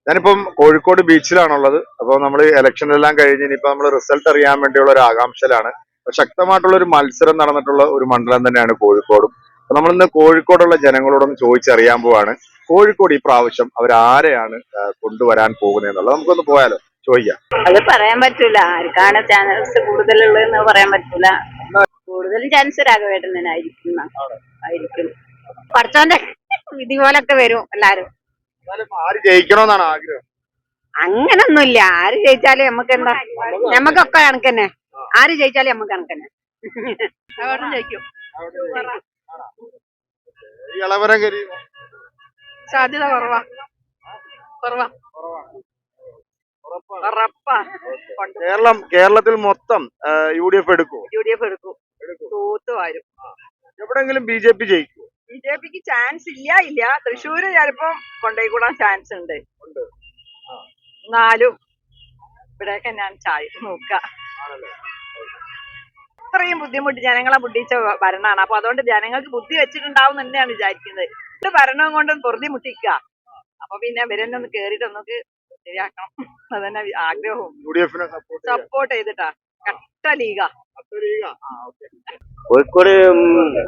ഞാനിപ്പം കോഴിക്കോട് ബീച്ചിലാണുള്ളത്. അപ്പോൾ നമ്മൾ ഇലക്ഷനെല്ലാം കഴിഞ്ഞ് ഇനിയിപ്പോ നമ്മൾ റിസൾട്ട് അറിയാൻ വേണ്ടിയുള്ള ഒരു ആകാംക്ഷയിലാണ്. അപ്പൊ ശക്തമായിട്ടുള്ള ഒരു മത്സരം നടന്നിട്ടുള്ള ഒരു മണ്ഡലം തന്നെയാണ് കോഴിക്കോടും. അപ്പൊ നമ്മളിന്ന് കോഴിക്കോടുള്ള ജനങ്ങളോടൊന്ന് ചോദിച്ചറിയാൻ പോവാണ്, കോഴിക്കോട് ഈ പ്രാവശ്യം അവരാരെയാണ് കൊണ്ടുവരാൻ പോകുന്നതെന്നുള്ളത്. നമുക്കൊന്ന് പോയാലോ, ചോദിക്കാം. അത് പറയാൻ പറ്റൂല. ആർക്കാണ് ചാൻസ് കൂടുതലുള്ളതെന്ന് പറയാൻ പറ്റൂല. കൂടുതലും ചാൻസ് രാഘവേട്ടനായിരിക്കും. ആയിരിക്കും. പഠിച്ചോന്റെ വിധി പോലൊക്കെ വരും എല്ലാരും. ആര് ജയിക്കണമെന്നാണ് ആഗ്രഹം? അങ്ങനൊന്നുമില്ല. ആര് ജയിച്ചാലും നമുക്ക് എന്താ, ഞമ്മക്കൊക്കെ കണക്കന്നെ. ആര് ജയിച്ചാലും നമുക്ക് കണക്കന്നെ. ജയിക്കും. ഈ ഇളവരം കരി സാധ്യത കുറവാ. കേരളത്തിൽ മൊത്തം UDF എടുക്കുമോ? UDF എടുക്കും. തൂത്തുവാരും. എവിടെങ്കിലും BJP ജയിക്കുമോ? BJPക്ക് ചാൻസ് ഇല്ല. തൃശ്ശൂര് ചിലപ്പം കൊണ്ടുപോയിക്കൂടാൻ ചാൻസ് ഉണ്ട്. എന്നാലും ഇവിടെയൊക്കെ ഞാൻ നോക്ക. അത്രയും ബുദ്ധിമുട്ട് ജനങ്ങളെ ബുദ്ധിച്ച ഭരണമാണ്. അപ്പൊ അതുകൊണ്ട് ജനങ്ങൾക്ക് ബുദ്ധി വെച്ചിട്ടുണ്ടാവും തന്നെയാണ് വിചാരിക്കുന്നത്. ഇത് ഭരണവും കൊണ്ട് പൊറുതി മുട്ടിക്ക. അപ്പൊ പിന്നെ ഇവരെന്നെ ഒന്ന് കേറിയിട്ട് ഒന്നൊക്കെ ശരിയാക്കണം. അതന്നെ ആഗ്രഹവും. സപ്പോർട്ട് ചെയ്തിട്ടാ. കട്ട ലീഗ. കോഴിക്കോട്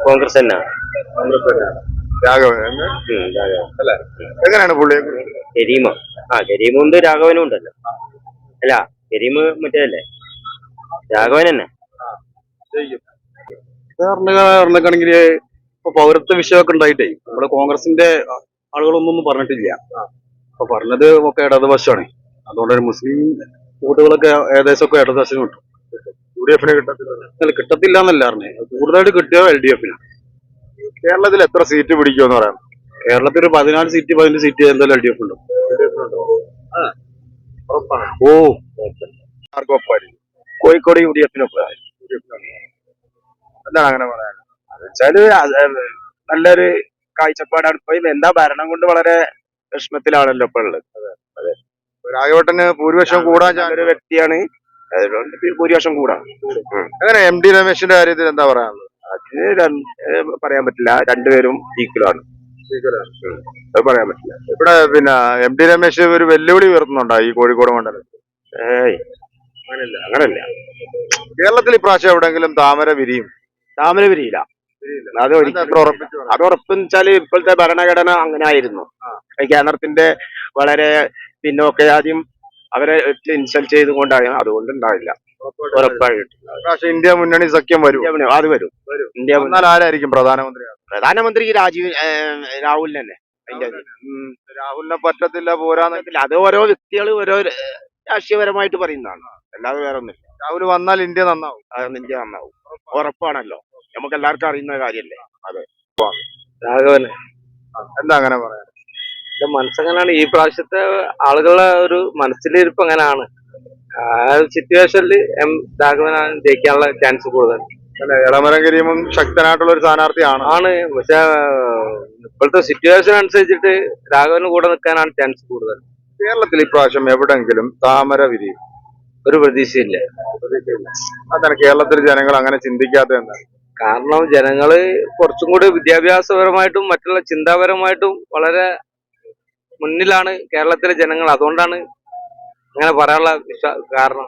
കോൺഗ്രസ് തന്നെ. എങ്ങനെയാണ് പുള്ളി? കരീമും ഉണ്ട്, രാഘവനും ഉണ്ടല്ലോ. അല്ല, കരീം മറ്റേതല്ലേ, രാഘവൻ തന്നെ. പറഞ്ഞിട്ടാണെങ്കിൽ ഇപ്പൊ പൗരത്വ വിഷയമൊക്കെ ഉണ്ടായിട്ടേ നമ്മുടെ കോൺഗ്രസിന്റെ ആളുകളൊന്നും പറഞ്ഞിട്ടില്ല. അപ്പൊ പറഞ്ഞത് ഒക്കെ ഇടതുപക്ഷമാണ്. അതുകൊണ്ട് മുസ്ലിം വോട്ടുകളൊക്കെ ഏകദേശം ഒക്കെ ഇടതുപക്ഷം കിട്ടും. UDF കിട്ടത്തില്ല എന്നല്ല പറഞ്ഞത്, കൂടുതലായിട്ട് കിട്ടിയ LDF. കേരളത്തിൽ എത്ര സീറ്റ് പിടിക്കുമെന്ന് പറയാം? കേരളത്തിൽ ഒരു 14 സീറ്റ് 15 സീറ്റ് എന്തായാലും LDF ഉണ്ട്. ഓ, ആർക്കൊപ്പായിരിക്കും? കോഴിക്കോട് UDF-നൊപ്പം. എന്താണ് അങ്ങനെ പറയാൻ? വെച്ചാല് നല്ലൊരു കാഴ്ചപ്പാടാണ്. ഇപ്പൊ എന്താ ഭരണം കൊണ്ട് വളരെ വിഷമത്തിലാണല്ലോ ഇപ്പൊ ഉള്ളത്. രാഘവട്ടന് ഭൂരിപക്ഷം കൂടാൻ ഒരു വ്യക്തിയാണ്, ഭൂരിപക്ഷം കൂടാം. അങ്ങനെ MD രമേശിന്റെ കാര്യത്തിൽ എന്താ പറയാനുള്ളത്? അതിന് പറയാൻ പറ്റില്ല. രണ്ടുപേരും ഈക്വലാണ്. അത് പറയാൻ പറ്റില്ല. ഇവിടെ പിന്നെ MD രമേശ് ഒരു വെല്ലുവിളി ഉയർത്തുന്നുണ്ടോ ഈ കോഴിക്കോട് മണ്ഡലത്തിൽ? അങ്ങനല്ല. കേരളത്തിൽ ഇപ്രാവശ്യം എവിടെങ്കിലും താമര വിരിയും? താമര വിരിയില്ല. അത് ഉറപ്പെന്ന് വെച്ചാല് ഇപ്പോഴത്തെ ഭരണഘടന അങ്ങനെ ആയിരുന്നു. കേന്ദ്രത്തിന്റെ വളരെ പിന്നോക്ക ആദ്യം അവരെ ഇൻസൾട്ട് ചെയ്തുകൊണ്ടാണ്. അതുകൊണ്ട് ഉണ്ടാവില്ല. ഉറപ്പായിട്ട് ഇന്ത്യ മുന്നണി സഖ്യം വരും. അത് വരും. ഇന്ത്യ ആരായിരിക്കും പ്രധാനമന്ത്രി? പ്രധാനമന്ത്രി രാഹുൽ തന്നെ. രാഹുലിനെ പറ്റത്തില്ല, പോരാന്നില്ല. അത് ഓരോ വ്യക്തികൾ ഓരോ രാഷ്ട്രീയപരമായിട്ട് പറയുന്നതാണ്, അല്ലാതെ വേറെ ഒന്നുമില്ല. രാഹുൽ വന്നാൽ ഇന്ത്യ നന്നാവും. ഇന്ത്യ നന്നാവും, ഉറപ്പാണല്ലോ. നമുക്ക് എല്ലാവർക്കും അറിയുന്ന കാര്യല്ലേ. അതെ, രാഘവന്. എന്താ അങ്ങനെ പറയാൻ? എന്റെ മനസ്സങ്ങനാണ്. ഈ പ്രാവശ്യത്തെ ആളുകളുടെ ഒരു മനസ്സിലിരിപ്പ് അങ്ങനെയാണ്. ആ സിറ്റുവേഷനിൽ രാഘവനാണ് ജയിക്കാനുള്ള ചാൻസ് കൂടുതൽ. ഇളമരം കരീമും ശക്തനായിട്ടുള്ള ഒരു സ്ഥാനാർത്ഥിയാണ്. പക്ഷെ ഇപ്പോഴത്തെ സിറ്റുവേഷൻ അനുസരിച്ചിട്ട് രാഘവന് കൂടെ നിൽക്കാനാണ് ചാൻസ് കൂടുതൽ. കേരളത്തിൽ ഇപ്രാവശ്യം എവിടെങ്കിലും താമര വിരിയും? ഒരു പ്രതീക്ഷയില്ല. അതാണ് കേരളത്തിൽ ജനങ്ങൾ അങ്ങനെ ചിന്തിക്കാത്തത് എന്താണ്? കാരണം ജനങ്ങള് കുറച്ചും കൂടി വിദ്യാഭ്യാസപരമായിട്ടും മറ്റുള്ള ചിന്താപരമായിട്ടും വളരെ മുന്നിലാണ് കേരളത്തിലെ ജനങ്ങൾ. അതുകൊണ്ടാണ് അങ്ങനെ പറയാനുള്ള കാരണം.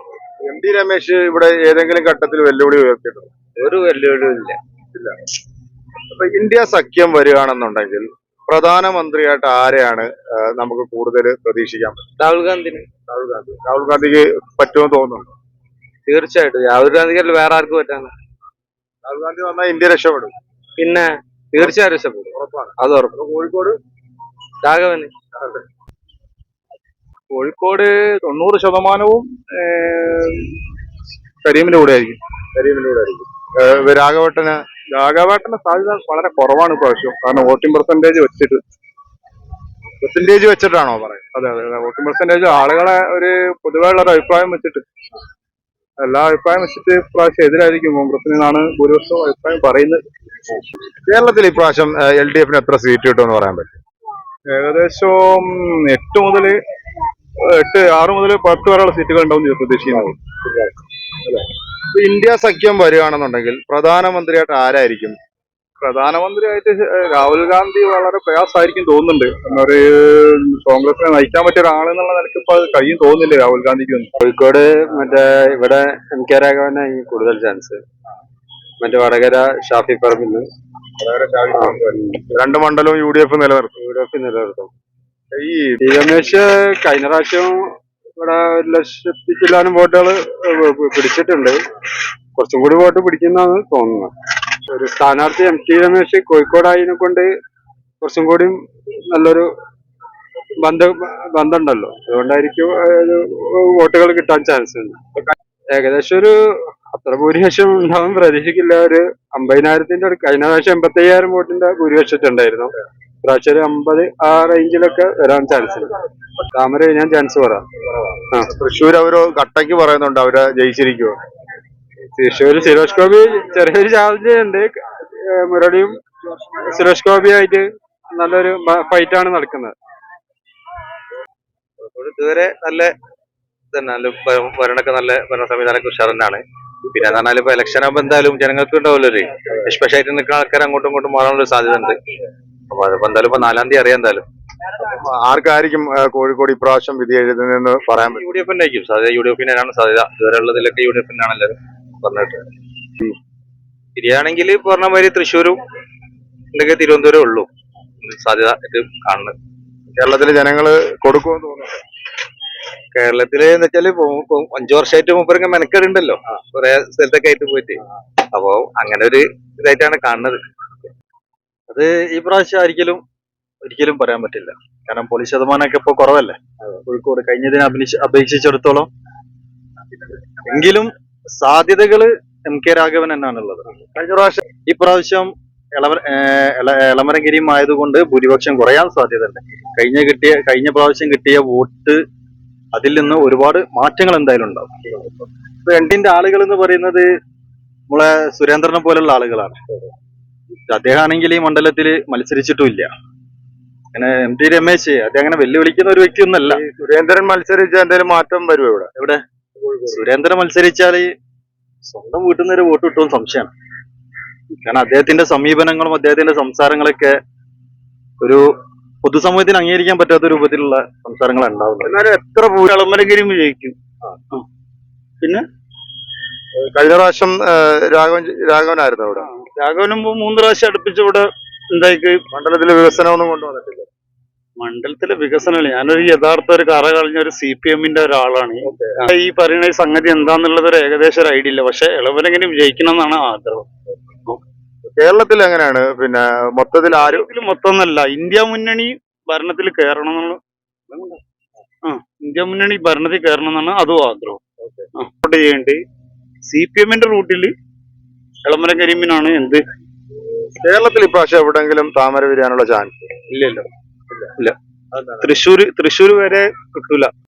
MD രമേശ് ഇവിടെ ഏതെങ്കിലും ഘട്ടത്തിൽ വെല്ലുവിളി ഉയർത്തിയിട്ടുണ്ടോ? ഒരു വെല്ലുവിളിയും ഇല്ല. അപ്പൊ ഇന്ത്യ സഖ്യം വരികയാണെന്നുണ്ടെങ്കിൽ പ്രധാനമന്ത്രിയായിട്ട് ആരെയാണ് നമുക്ക് കൂടുതൽ പ്രതീക്ഷിക്കാൻ പറ്റും? രാഹുൽ ഗാന്ധിക്ക് പറ്റുമെന്ന് തോന്നുന്നുണ്ടോ? തീർച്ചയായിട്ടും. രാഹുൽ ഗാന്ധിക്ക് വേറെ ആർക്ക് പറ്റാണ്? രാഹുൽ ഗാന്ധി വന്നാൽ ഇന്ത്യ രക്ഷപ്പെടും. പിന്നെ തീർച്ചയായും രക്ഷപ്പെടും, ഉറപ്പാണ്. അത് ഉറപ്പ്. കോഴിക്കോട് രാഘവന്. കോഴിക്കോട് 90% കരീമിന്റെ കൂടെ ആയിരിക്കും. രാഘവട്ടന് സാധ്യത വളരെ കുറവാണ് ഇപ്രാവശ്യം. കാരണം വോട്ടിംഗ് പെർസെന്റേജ് വെച്ചിട്ടാണോ പറയുന്നത്? അതെ. വോട്ടിംഗ് പെർസെന്റേജ് ആളുകളെ ഒരു പൊതുവെയുള്ള ഒരു അഭിപ്രായം വെച്ചിട്ട്, എല്ലാ അഭിപ്രായം വെച്ചിട്ട് ഇപ്രാവശ്യം എതിരായിരിക്കും കോൺഗ്രസിനാണ് ഭൂരിപക്ഷം അഭിപ്രായം പറയുന്നത്. കേരളത്തിൽ ഇപ്രാവശ്യം LDF-ന് എത്ര സീറ്റ് കിട്ടുമെന്ന് പറയാൻ പറ്റും? ഏകദേശം 6 മുതൽ 10 വരെയുള്ള സീറ്റുകൾ ഉണ്ടാവും പ്രതീക്ഷിക്കുന്നത്. ഇന്ത്യ സഖ്യം വരികയാണെന്നുണ്ടെങ്കിൽ പ്രധാനമന്ത്രിയായിട്ട് ആരായിരിക്കും പ്രധാനമന്ത്രിയായിട്ട് രാഹുൽ ഗാന്ധി വളരെ പ്രയാസമായിരിക്കും തോന്നുന്നുണ്ട്. എന്നൊരു കോൺഗ്രസിനെ നയിക്കാൻ പറ്റിയ ഒരാളെന്നുള്ള നിലയ്ക്ക് ഇപ്പൊ അത് കഴിയും തോന്നുന്നില്ല രാഹുൽ ഗാന്ധിക്ക്. കോഴിക്കോട് മറ്റേ ഇവിടെ MK രാഘവനായി കൂടുതൽ ചാൻസ്. മറ്റേ വടകര ഷാഫി പറമ്പിൽ രണ്ട് മണ്ഡലവും UDF നിലനിർത്തും. നിലനിർത്തും. ഈ രമേശ് കഴിഞ്ഞ പ്രാവശ്യം ഇവിടെ 1,00,000 ചില്ലാനും വോട്ടുകൾ പിടിച്ചിട്ടുണ്ട്. കുറച്ചും കൂടി വോട്ട് പിടിക്കുന്നതാണ് തോന്നുന്നത്. ഒരു സ്ഥാനാർത്ഥി MT രമേശ് കോഴിക്കോടായതിനെ കൊണ്ട് കുറച്ചും കൂടി നല്ലൊരു ബന്ധമുണ്ടല്ലോ, അതുകൊണ്ടായിരിക്കും വോട്ടുകൾ കിട്ടാൻ ചാൻസ് ഉണ്ട്. ഏകദേശം ഒരു അത്ര ഭൂരിപക്ഷം ഉണ്ടാവും പ്രതീക്ഷിക്കില്ല. ഒരു 50,000-ന്റെ ഒരു കഴിഞ്ഞ പ്രാവശ്യം 85,000 വോട്ടിന്റെ ഭൂരിപക്ഷത്തുണ്ടായിരുന്നു. പ്രാവശ്യം ഒരു 50 ആ റേഞ്ചിലൊക്കെ വരാൻ ചാൻസ് ഉണ്ട്. താമര ഞാൻ ചാൻസ് പറയാം. തൃശ്ശൂർ അവര് കട്ടയ്ക്ക് പറയുന്നുണ്ട് അവര് ജയിച്ചിരിക്കുമോ. തൃശ്ശൂർ സുരേഷ് ഗോപി ചെറിയൊരു ചാൻസ് ഉണ്ട്. മുരളിയും സുരേഷ് ഗോപിയായിട്ട് നല്ലൊരു ഫൈറ്റാണ് നടക്കുന്നത്. ഇതുവരെ നല്ല ഭരണമൊക്കെ നല്ല ഭരണ സംവിധാനമൊക്കെ ഉഷാർ തന്നെയാണ്. പിന്നെ എന്ന് പറഞ്ഞാൽ ഇപ്പൊ ഇലക്ഷൻ ആകുമ്പോൾ എന്തായാലും ജനങ്ങൾക്ക് ഉണ്ടാവില്ലോ ഒരു എസ്പെഷ്യലായിട്ട് നിൽക്കുന്ന ആൾക്കാർ അങ്ങോട്ടും ഇങ്ങോട്ടും മാറാനുള്ള സാധ്യത ഉണ്ട്. അപ്പൊ അതിപ്പോ എന്തായാലും ഇപ്പൊ 4-ാം തീയതി അറിയാം എന്തായാലും. ആർക്കായിരിക്കും കോഴിക്കോട് ഇപ്രാവശ്യം വിധി എഴുതുന്നതെന്ന് പറയാൻ പറ്റും. UDF ആയിരിക്കും സാധ്യത. UDF-നാണ് സാധ്യത. ഇതുവരെ ഉള്ളതിലൊക്കെ UDF-നാണ് എല്ലാവരും പറഞ്ഞിട്ട്. ശരിയാണെങ്കിൽ പറഞ്ഞ മാതിരി തൃശ്ശൂരും ഉണ്ടെങ്കിൽ തിരുവനന്തപുരം ഉള്ളൂ സാധ്യത ഇത് കാണുന്നത്. കേരളത്തിലെ ജനങ്ങള് കൊടുക്കുമെന്ന് തോന്നുന്നു. കേരളത്തില് എന്ന് വെച്ചാല് 5 വർഷമായിട്ട് മൂപ്പരൊക്കെ മെനക്കേടുണ്ടല്ലോ കുറെ സ്ഥലത്തൊക്കെ ആയിട്ട് പോയിട്ട്. അപ്പൊ അങ്ങനെ ഒരു ഇതായിട്ടാണ് കാണുന്നത്. അത് ഈ പ്രാവശ്യം ഒരിക്കലും പറയാൻ പറ്റില്ല. കാരണം പോലീസ് ശതമാനമൊക്കെ ഇപ്പൊ കുറവല്ലേ കോഴിക്കോട് കഴിഞ്ഞതിനെ അപേക്ഷിച്ചിടത്തോളം. എങ്കിലും സാധ്യതകള് MK രാഘവൻ തന്നെയാണുള്ളത്. കഴിഞ്ഞ പ്രാവശ്യം ഇപ്രാവശ്യം എളമരഗിരിയും ആയതുകൊണ്ട് ഭൂരിപക്ഷം കുറയാൻ സാധ്യതയുണ്ട്. കഴിഞ്ഞ പ്രാവശ്യം കിട്ടിയ വോട്ട് അതിൽ നിന്ന് ഒരുപാട് മാറ്റങ്ങൾ എന്തായാലും ഉണ്ടാവും. ഇപ്പൊ രണ്ടിന്റെ ആളുകൾ എന്ന് പറയുന്നത് നമ്മളെ സുരേന്ദ്രനെ പോലുള്ള ആളുകളാണ്. അദ്ദേഹം ആണെങ്കിൽ ഈ മണ്ഡലത്തിൽ മത്സരിച്ചിട്ടുമില്ല. അങ്ങനെ MT രമേശ് അദ്ദേഹം അങ്ങനെ വെല്ലുവിളിക്കുന്ന ഒരു വ്യക്തിയൊന്നല്ല. സുരേന്ദ്രൻ മത്സരിച്ച എന്തെങ്കിലും മാറ്റം വരുമോ ഇവിടെ? സുരേന്ദ്രൻ മത്സരിച്ചാൽ സ്വന്തം വീട്ടിൽ നിന്ന് ഒരു വോട്ട് കിട്ടുമെന്ന് സംശയമാണ്. കാരണം അദ്ദേഹത്തിന്റെ സമീപനങ്ങളും അദ്ദേഹത്തിന്റെ സംസാരങ്ങളൊക്കെ ഒരു പൊതുസമൂഹത്തിന് അംഗീകരിക്കാൻ പറ്റാത്ത രൂപത്തിലുള്ള സംസാരങ്ങളാണ് ഉണ്ടാവുന്നത്. എന്നാലും എത്ര എളമരഗിരിയും വിജയിക്കും. പിന്നെ കഴിഞ്ഞ പ്രാവശ്യം രാഘവനായിരുന്നു ഇവിടെ. രാഘവനും 3 പ്രാവശ്യം അടുപ്പിച്ച് ഇവിടെ എന്തായിക്ക് മണ്ഡലത്തിലെ വികസനമൊന്നും കൊണ്ടുവന്നിട്ടില്ല. മണ്ഡലത്തിലെ വികസനമില്ല. ഞാനൊരു യഥാർത്ഥ ഒരു കറ കളഞ്ഞ ഒരു CPM-ന്റെ ഒരാളാണ്. ഈ പറയുന്ന ഈ സംഗതി എന്താന്നുള്ളത് ഒരു ഏകദേശം ഒരു ഐഡിയ ഇല്ല. പക്ഷെ എളമരഗിരി വിജയിക്കണം എന്നാണ് ആഗ്രഹം. കേരളത്തിൽ എങ്ങനെയാണ് പിന്നെ മൊത്തത്തിൽ ആരും മൊത്തമൊന്നല്ല, ഇന്ത്യ മുന്നണി ഭരണത്തിൽ കയറണം എന്നുള്ള ഇന്ത്യ മുന്നണി ഭരണത്തിൽ കയറണം എന്നാണ് അതും ആഗ്രഹം. വോട്ട് ചെയ്യേണ്ടത് CPM-ന്റെ റൂട്ടിൽ എളമരഗിരിമിനാണ്. എന്ത് കേരളത്തിൽ ഇപ്രാവശ്യം എവിടെങ്കിലും താമര വിരിയാനുള്ള ചാൻസ് ഇല്ലല്ലോ. ഇല്ല. തൃശ്ശൂര് വരെ കിട്ടൂല.